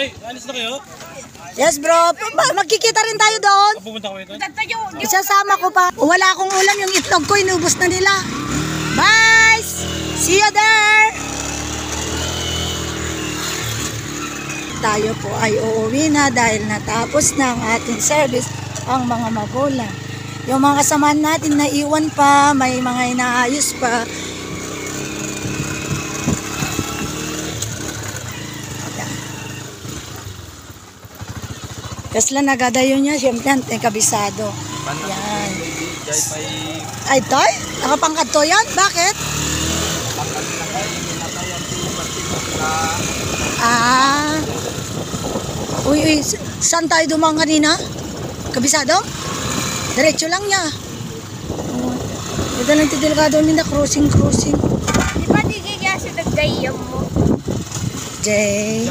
Ay, alis na kayo? Yes bro, magkikita rin tayo doon. Pupunta kami doon? Isasama ko pa. Wala akong ulam, yung itlog ko, inubos na nila. Bye! See you there! Tayo po ay uuwi na dahil natapos na ang ating service ang mga magulang. Yung mga kasamahan natin na iwan pa, may mga inaayos pa. Kasla nagadayo niya, siyempre ang kabisado. Yan. Ay, toy? Nakapangkat to yan? Bakit? Uy, saan tayo dumang kanina? Kabisado? Diretso lang niya. Ito lang tidelgado na crossing. Di ba di kaya sa nagdayam mo? Jay.